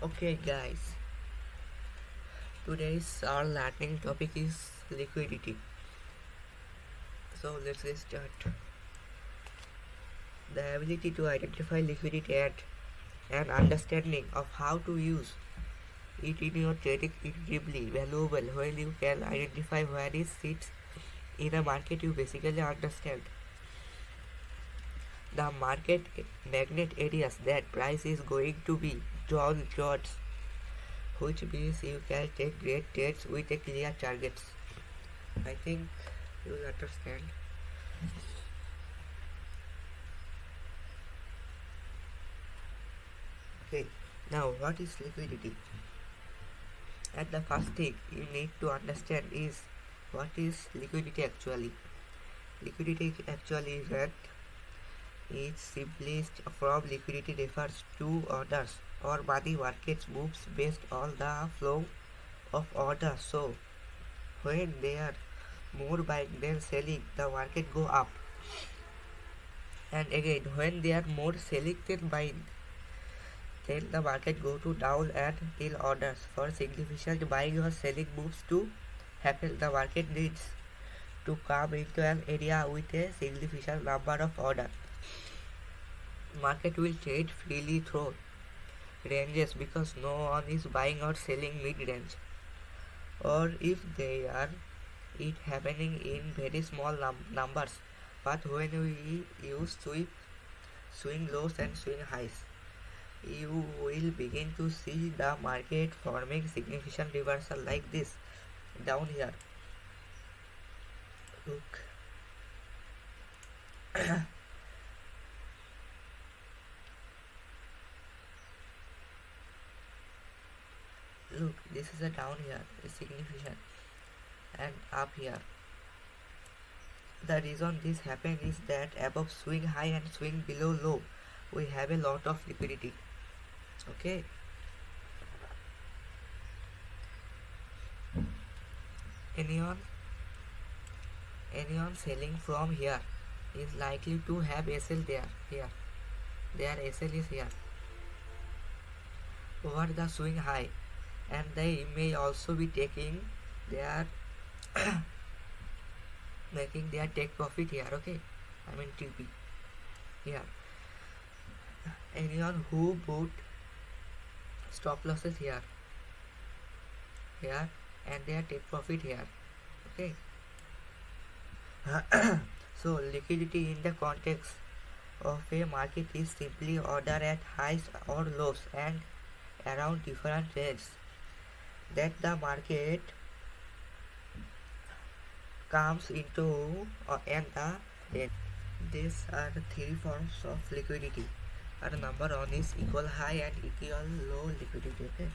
Okay guys, today's our learning topic is liquidity. So let's get start. The ability to identify liquidity and an understanding of how to use it in your trading is incredibly valuable. When you can identify where it sits in a market, you basically understand the market magnet areas that price is going to be drawn towards, which means you can take great trades with a clear targets. I think you will understand. Okay, now what is liquidity? And the first thing you need to understand is what is liquidity actually. Liquidity actually rent is simplest from liquidity refers to orders or money markets moves based on the flow of orders. So when there are more buying than selling, the market go up. And again, when there are more selling than buying, then the market go to down and in orders. For significant buying or selling moves to happen, the market needs to come into an area with a significant number of orders. Market will trade freely through ranges because no one is buying or selling mid-range, or if they are, it happening in very small numbers. But when we use swing lows and swing highs, you will begin to see the market forming significant reversal like this down here. Look, look, this is a down here, is significant, and up here. The reason this happen is that above swing high and swing below low, we have a lot of liquidity. Okay, anyone anyone selling from here is likely to have SL there. Here, their SL is here over the swing high, and they may also be taking their making their take profit here. Okay, I mean TP here. Anyone who put stop losses here, and their take profit here. Okay. So liquidity in the context of a market is simply order at highs or lows and around different rates that the market comes into and the range. These are the three forms of liquidity. And number one is equal high and equal low liquidity. Okay.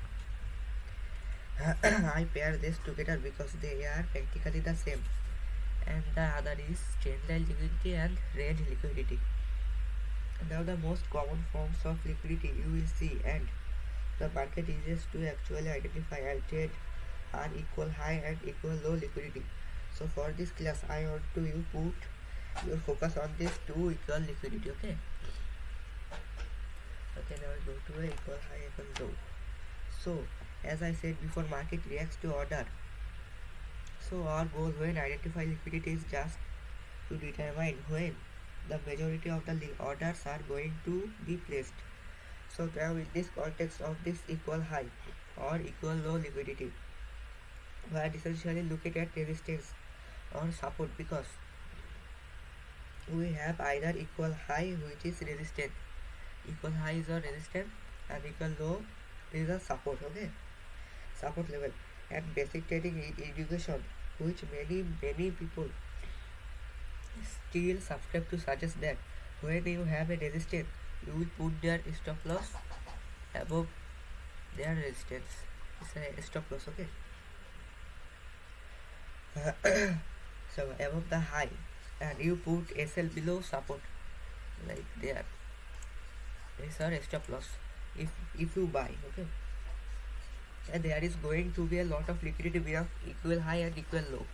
I pair this together because they are practically the same. And the other is trendline liquidity and range liquidity. Now the most common forms of liquidity you will see, and the market easiest to actually identify and trade, are equal high and equal low liquidity. So for this class I want to you put your focus on these two equal liquidity. Okay. Okay, now go to equal high equal low. So as I said before, market reacts to order. So our goal when identify liquidity is just to determine when the majority of the orders are going to be placed. So now in this context of this equal high or equal low liquidity, we are essentially looking at resistance or support because we have either equal high which is resistance, equal high is a resistance, and equal low is a support. Okay, support level. And basic trading education, which many people still subscribe to, suggest that when you have a resistance, you will put their stop loss above their resistance. It's a stop loss. Okay. So above the high, and you put SL below support, like there. These are stop loss if you buy. Okay. And there is going to be a lot of liquidity beyond equal high and equal low.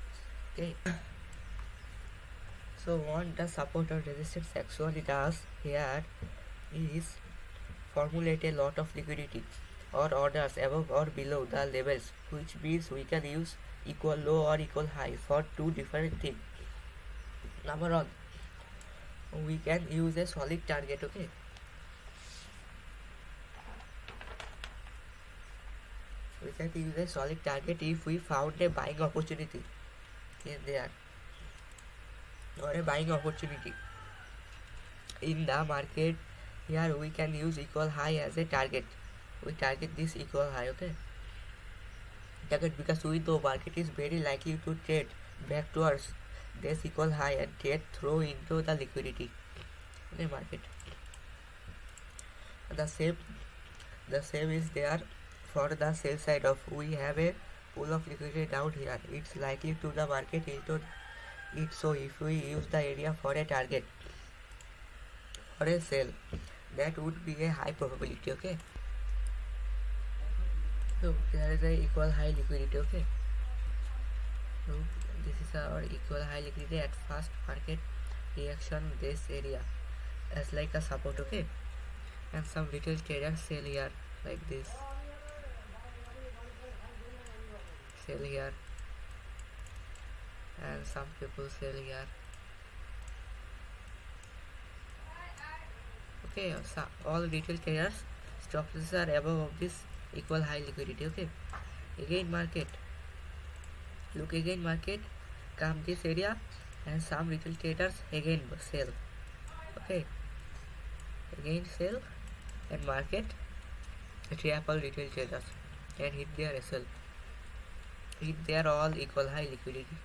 Okay. So what the support or resistance actually does here is formulate a lot of liquidity. or orders above or below the levels, which means we can use equal low or equal high for two different things. Number one, we can use a solid target. Okay, we can use a solid target if we found a buying opportunity in there, or a buying opportunity in the market. Here we can use equal high as a target. We target this equal high. Okay, target, because we know market is very likely to trade back towards this equal high and trade through into the liquidity in the market. The same the same is there for the sell side of, we have a pool of liquidity down here. It's likely to the market into it. So if we use the area for a target for a sell, that would be a high probability. Okay, so there is a equal high liquidity. Okay, so this is our equal high liquidity at first market reaction. This area as like a support. Okay, and some little traders sell here like this, sell here, and some people sell here. Okay, so all retail traders stop losses are above of this equal high liquidity. Okay, again market, look, again market come this area and some retail traders again sell. Okay, again sell and market trap all retail traders and hit their SL, hit their all equal high liquidity.